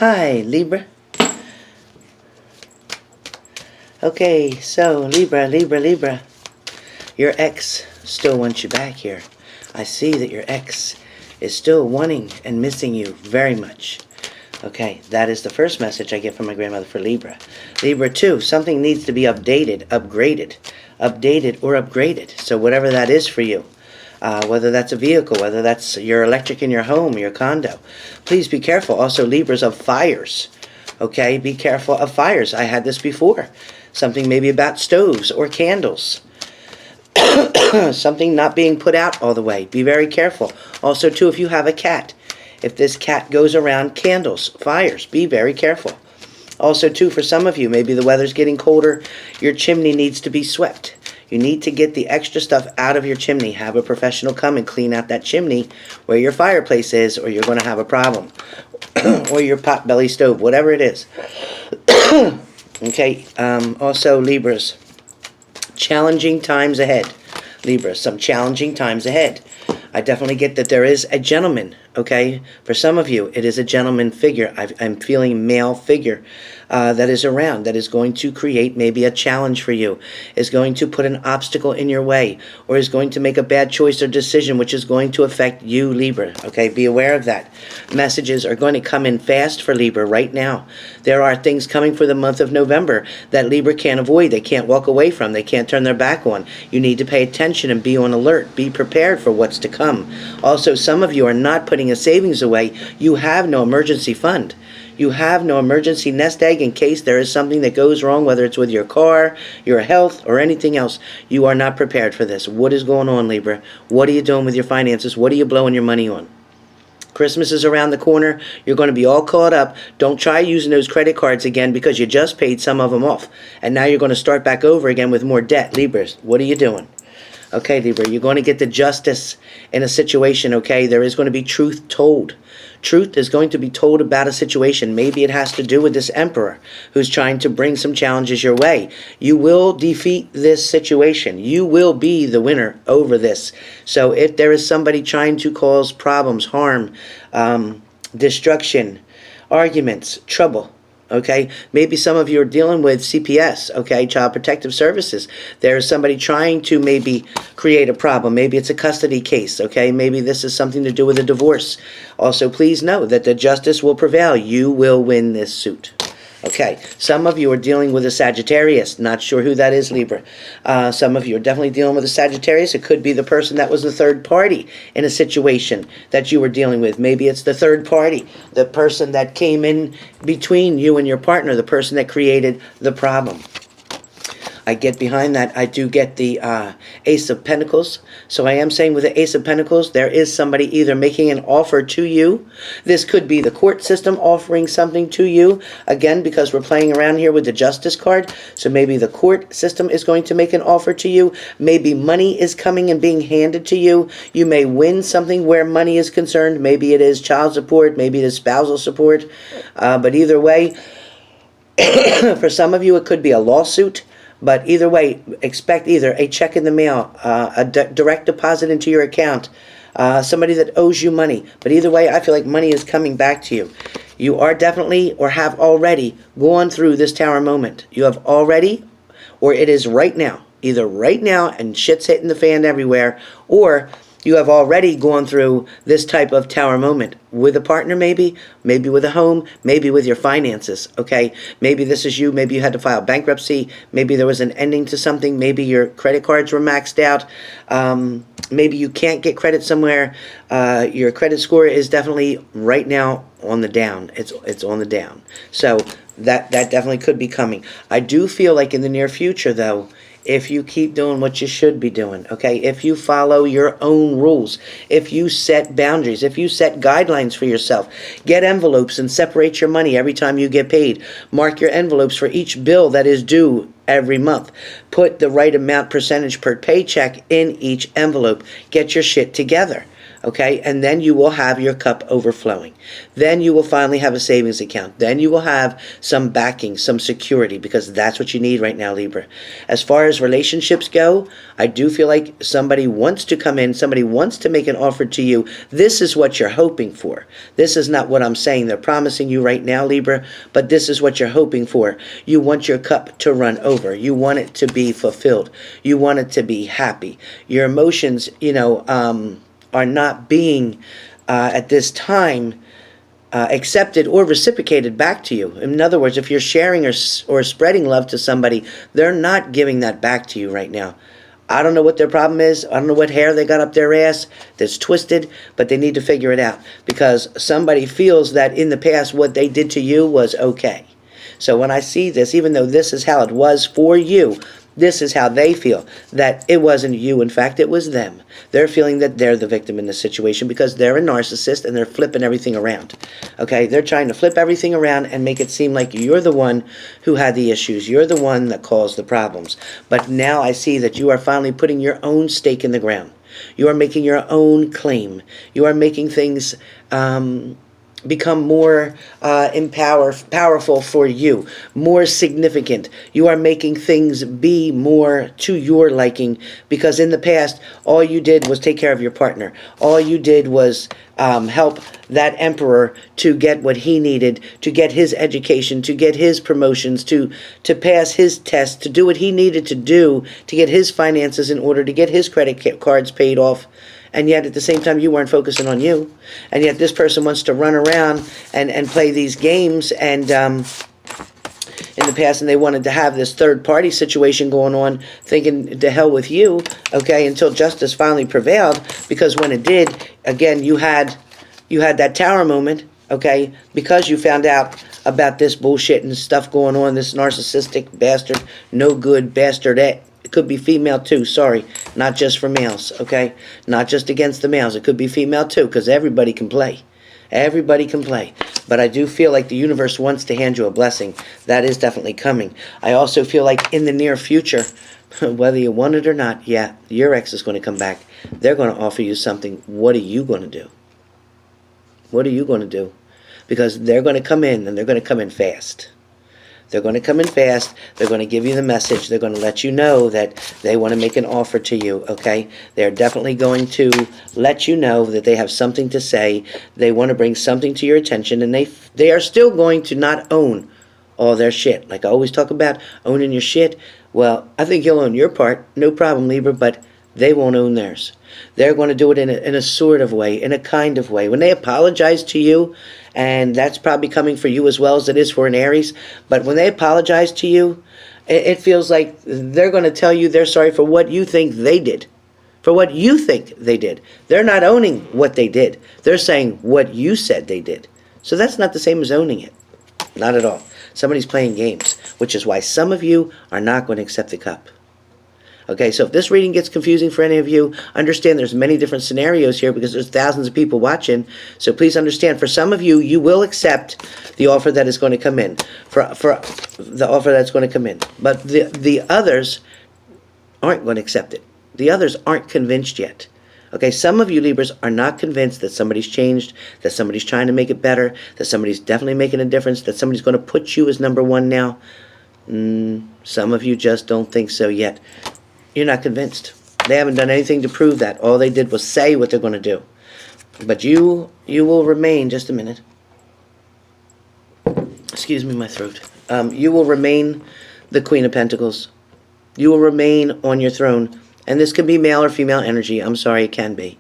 Hi, Libra. Okay, so Libra. Your ex still wants you back here. I see that your ex is still wanting and missing you very much. Okay, that is the first message I get from my grandmother for Libra. Libra 2, something needs to be updated, upgraded, or upgraded. So whatever that is for you, whether that's a vehicle, whether that's your electric in your home, your condo, please be careful. Also, Libras of fires. Okay, be careful of fires. I had this before. Something maybe about stoves or candles. Something not being put out all the way. Be very careful. Also, too, if you have a cat, if this cat goes around candles, fires, be very careful. Also, too, for some of you, maybe the weather's getting colder, your chimney needs to be swept. You need to get the extra stuff out of your chimney. Have a professional come and clean out that chimney where your fireplace is, or you're going to have a problem. Or your potbelly stove, whatever it is. Okay, also, Libras, challenging times ahead. Libra, some challenging times ahead. I definitely get that there is a gentleman, okay? For some of you, it is a gentleman figure. I'm feeling male figure that is around, that is going to create maybe a challenge for you, is going to put an obstacle in your way, or is going to make a bad choice or decision which is going to affect you, Libra, okay? Be aware of that. Messages are going to come in fast for Libra right now. There are things coming for the month of November that Libra can't avoid. They can't walk away from. They can't turn their back on. You need to pay attention and be on alert. Be prepared for what's to come. Also, some of you are not putting a savings away. You have no emergency fund. You have no emergency nest egg in case there is something that goes wrong, whether it's with your car, your health, or anything else. You are not prepared for this. What is going on, Libra? What are you doing with your finances? What are you blowing your money on? Christmas is around the corner. You're going to be all caught up. Don't try using those credit cards again because you just paid some of them off. And now you're going to start back over again with more debt. Libras, what are you doing? Okay, Libra, you're going to get the justice in a situation, okay? There is going to be truth told. Truth is going to be told about a situation. Maybe it has to do with this emperor who's trying to bring some challenges your way. You will defeat this situation. You will be the winner over this. So if there is somebody trying to cause problems, harm, destruction, arguments, trouble, okay, maybe some of you are dealing with CPS, okay, Child Protective Services. There's somebody trying to maybe create a problem. Maybe it's a custody case, okay? Maybe this is something to do with a divorce. Also, please know that the justice will prevail. You will win this suit. Okay, some of you are dealing with a Sagittarius. Not sure who that is, Libra. Some of you are definitely dealing with a Sagittarius. It could be the person that was the third party in a situation that you were dealing with. Maybe it's the third party, the person that came in between you and your partner, the person that created the problem. I get behind that. I do get the Ace of Pentacles. So I am saying with the Ace of Pentacles, there is somebody either making an offer to you. This could be the court system offering something to you. Again, because we're playing around here with the Justice card. So maybe the court system is going to make an offer to you. Maybe money is coming and being handed to you. You may win something where money is concerned. Maybe it is child support. Maybe it is spousal support. But either way, for some of you, it could be a lawsuit. But either way, expect either a check in the mail, a direct deposit into your account, somebody that owes you money. But either way, I feel like money is coming back to you. You are definitely or have already gone through this tower moment. You have already, or it is right now. Either right now and shit's hitting the fan everywhere, or you have already gone through this type of tower moment with a partner, maybe with a home, maybe with your finances, okay? Maybe this is you. Maybe you had to file bankruptcy. Maybe there was an ending to something. Maybe your credit cards were maxed out. Maybe you can't get credit somewhere. Your credit score is definitely right now on the down. It's on the down. So that definitely could be coming. I do feel like in the near future, though, if you keep doing what you should be doing, okay? If you follow your own rules, if you set boundaries, if you set guidelines for yourself, get envelopes and separate your money every time you get paid. Mark your envelopes for each bill that is due every month. Put the right amount percentage per paycheck in each envelope. Get your shit together. Okay, and then you will have your cup overflowing. Then you will finally have a savings account. Then you will have some backing, some security, because that's what you need right now, Libra. As far as relationships go, I do feel like somebody wants to come in, somebody wants to make an offer to you. This is what you're hoping for. This is not what I'm saying they're promising you right now, Libra, but this is what you're hoping for. You want your cup to run over. You want it to be fulfilled. You want it to be happy. Your emotions, are not being at this time accepted or reciprocated back to you. In other words, if you're sharing or spreading love to somebody, they're not giving that back to you right now. I don't know what their problem is. I don't know what hair they got up their ass that's twisted, but they need to figure it out, because somebody feels that in the past what they did to you was okay. So when I see this, even though this is how it was for you, this is how they feel, that it wasn't you. In fact, it was them. They're feeling that they're the victim in this situation because they're a narcissist and they're flipping everything around. Okay, they're trying to flip everything around and make it seem like you're the one who had the issues. You're the one that caused the problems. But now I see that you are finally putting your own stake in the ground. You are making your own claim. You are making things become more powerful for you, more significant. You are making things be more to your liking, because in the past, all you did was take care of your partner. All you did was help that emperor to get what he needed, to get his education, to get his promotions, to pass his tests, to do what he needed to do to get his finances in order, to get his credit cards paid off. And yet at the same time you weren't focusing on you. And yet this person wants to run around and play these games, and in the past, and they wanted to have this third party situation going on, thinking to hell with you, okay, until justice finally prevailed. Because when it did, again, you had that tower moment, okay, because you found out about this bullshit and stuff going on, this narcissistic bastard, no good bastardette. It could be female too, sorry, not just for males, okay? Not just against the males, it could be female too, because everybody can play. Everybody can play. But I do feel like the universe wants to hand you a blessing. That is definitely coming. I also feel like in the near future, whether you want it or not, yeah, your ex is going to come back. They're going to offer you something. What are you going to do? What are you going to do? Because they're going to come in, and they're going to come in fast. They're going to come in fast. They're going to give you the message. They're going to let you know that they want to make an offer to you, okay? They're definitely going to let you know that they have something to say. They want to bring something to your attention, and they are still going to not own all their shit. Like I always talk about owning your shit. Well, I think you'll own your part. No problem, Libra, but they won't own theirs. They're going to do it in a sort of way, in a kind of way. When they apologize to you, and that's probably coming for you as well as it is for an Aries, but when they apologize to you, it feels like they're going to tell you they're sorry for what you think they did. For what you think they did. They're not owning what they did. They're saying what you said they did. So that's not the same as owning it. Not at all. Somebody's playing games, which is why some of you are not going to accept the cup. Okay, so if this reading gets confusing for any of you, understand there's many different scenarios here because there's thousands of people watching. So please understand, for some of you, you will accept the offer that is going to come in. For the offer that's going to come in. But the others aren't going to accept it. The others aren't convinced yet. Okay, some of you Libras are not convinced that somebody's changed, that somebody's trying to make it better, that somebody's definitely making a difference, that somebody's going to put you as number one now. Some of you just don't think so yet. You're not convinced. They haven't done anything to prove that. All they did was say what they're going to do. But you will remain, just a minute. Excuse me, my throat. You will remain the Queen of Pentacles. You will remain on your throne. And this can be male or female energy. I'm sorry, it can be.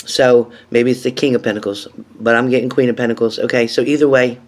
So maybe it's the King of Pentacles. But I'm getting Queen of Pentacles. Okay, so either way,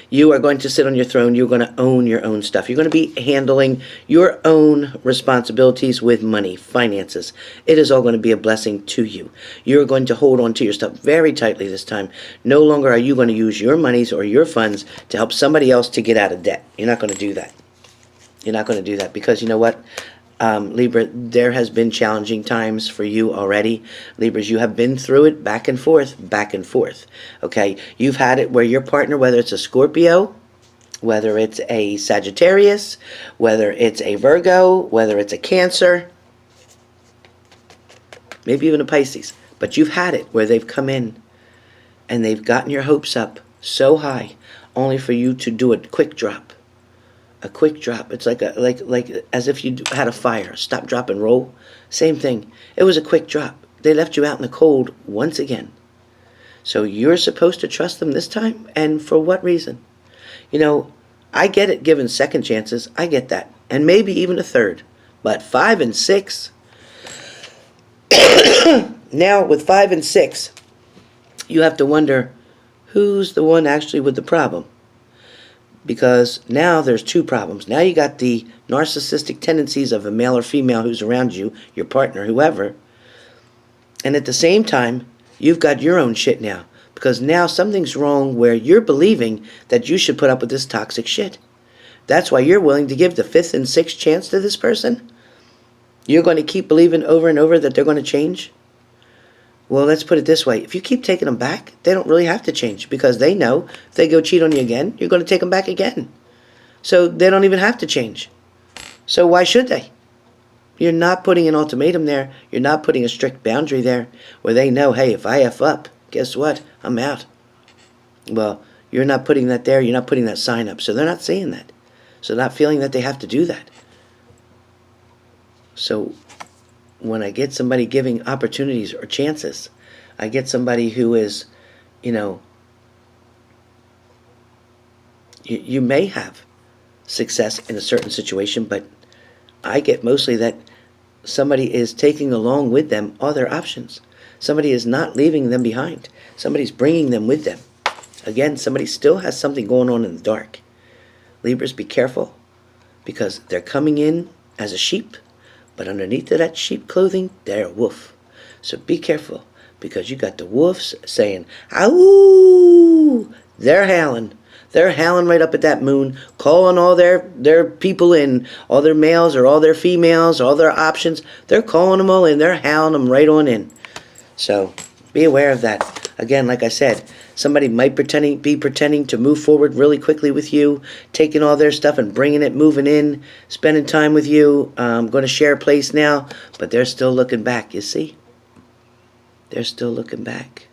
you are going to sit on your throne. You're going to own your own stuff. You're going to be handling your own responsibilities with money, finances. It is all going to be a blessing to you. You're going to hold on to your stuff very tightly this time. No longer are you going to use your monies or your funds to help somebody else to get out of debt. You're not going to do that. You're not going to do that because you know what? Libra, there has been challenging times for you already. Libras, you have been through it back and forth, okay? You've had it where your partner, whether it's a Scorpio, whether it's a Sagittarius, whether it's a Virgo, whether it's a Cancer, maybe even a Pisces. But you've had it where they've come in and they've gotten your hopes up so high, only for you to do a quick drop. A quick drop. It's like as if you had a fire, stop, drop, and roll. Same thing. It was a quick drop. They left you out in the cold once again. So you're supposed to trust them this time, and for what reason? You know, I get it, given second chances. I get that, and maybe even a third. But 5 and 6. Now with 5 and 6, you have to wonder who's the one actually with the problem. Because now there's two problems. Now you got the narcissistic tendencies of a male or female who's around you, your partner, whoever. And at the same time, you've got your own shit now. Because now something's wrong where you're believing that you should put up with this toxic shit. That's why you're willing to give the 5th and 6th chance to this person? You're going to keep believing over and over that they're going to change? Well, let's put it this way. If you keep taking them back, they don't really have to change, because they know if they go cheat on you again, you're going to take them back again. So they don't even have to change. So why should they? You're not putting an ultimatum there. You're not putting a strict boundary there where they know, hey, if I F up, guess what? I'm out. Well, you're not putting that there. You're not putting that sign up. So they're not seeing that. So they're not feeling that they have to do that. So when I get somebody giving opportunities or chances, I get somebody who is, you know, you may have success in a certain situation, but I get mostly that somebody is taking along with them other options. Somebody is not leaving them behind. Somebody's bringing them with them. Again, somebody still has something going on in the dark. Libras, be careful, because they're coming in as a sheep, but underneath of that sheep clothing, they're a wolf. So be careful, because you got the wolves saying, "Ow!" They're howling. They're howling right up at that moon, calling all their people in, all their males or all their females, all their options. They're calling them all in. They're howling them right on in. So be aware of that. Again, like I said, somebody might be pretending to move forward really quickly with you, taking all their stuff and bringing it, moving in, spending time with you. I'm going to share a place now, but they're still looking back, you see? They're still looking back.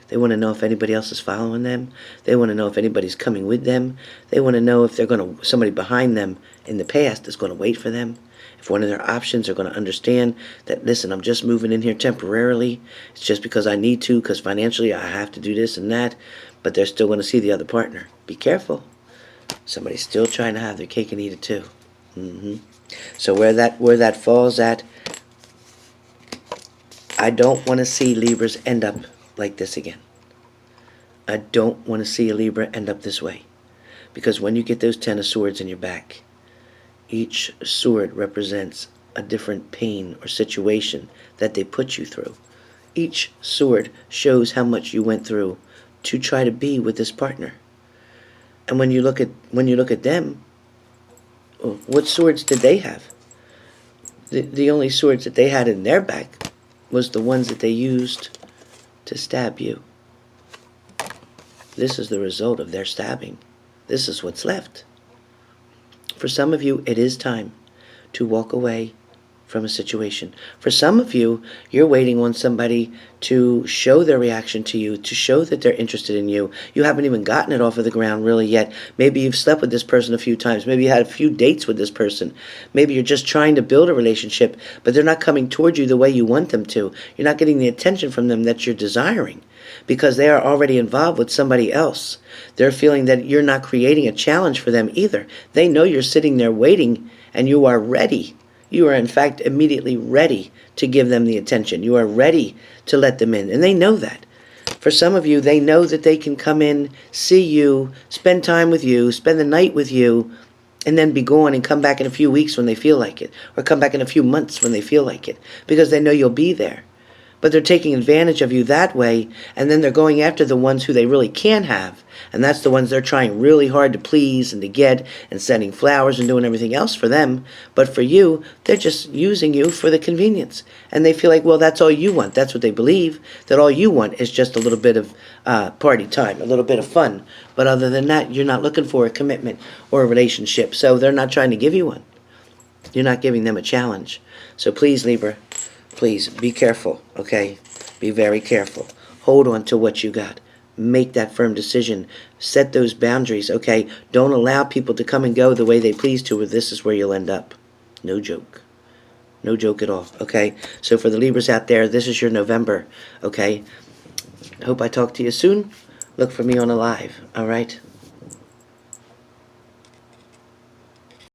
They want to know if anybody else is following them. They want to know if anybody's coming with them. They want to know if somebody behind them in the past is going to wait for them. If one of their options are going to understand that, listen, I'm just moving in here temporarily. It's just because I need to, because financially I have to do this and that. But they're still going to see the other partner. Be careful. Somebody's still trying to have their cake and eat it too. So where that falls at, I don't want to see Libras end up like this again. I don't want to see a Libra end up this way. Because when you get those 10 of Swords in your back, each sword represents a different pain or situation that they put you through. Each sword shows how much you went through to try to be with this partner. And when you look at them, what swords did they have? The only swords that they had in their back was the ones that they used to stab you. This is the result of their stabbing. This is what's left. For some of you, it is time to walk away from a situation. For some of you, you're waiting on somebody to show their reaction to you, to show that they're interested in you. You haven't even gotten it off of the ground really yet. Maybe you've slept with this person a few times. Maybe you had a few dates with this person. Maybe you're just trying to build a relationship, but they're not coming towards you the way you want them to. You're not getting the attention from them that you're desiring, because they are already involved with somebody else. They're feeling that you're not creating a challenge for them either. They know you're sitting there waiting, and you are ready. You are, in fact, immediately ready to give them the attention. You are ready to let them in, and they know that. For some of you, they know that they can come in, see you, spend time with you, spend the night with you, and then be gone and come back in a few weeks when they feel like it, or come back in a few months when they feel like it, because they know you'll be there. But they're taking advantage of you that way, and then they're going after the ones who they really can have, and that's the ones they're trying really hard to please and to get, and sending flowers and doing everything else for them. But for you, they're just using you for the convenience, and they feel like, well, that's all you want. That's what they believe, that all you want is just a little bit of party time, a little bit of fun. But other than that, you're not looking for a commitment or a relationship, so they're not trying to give you one. You're not giving them a challenge. So please, Libra, Please be careful, okay? Be very careful. Hold on to what you got. Make that firm decision. Set those boundaries, okay? Don't allow people to come and go the way they please to, or this is where you'll end up. No joke. No joke at all, okay? So for the Libras out there, this is your November, okay? Hope I talk to you soon. Look for me on a live, all right?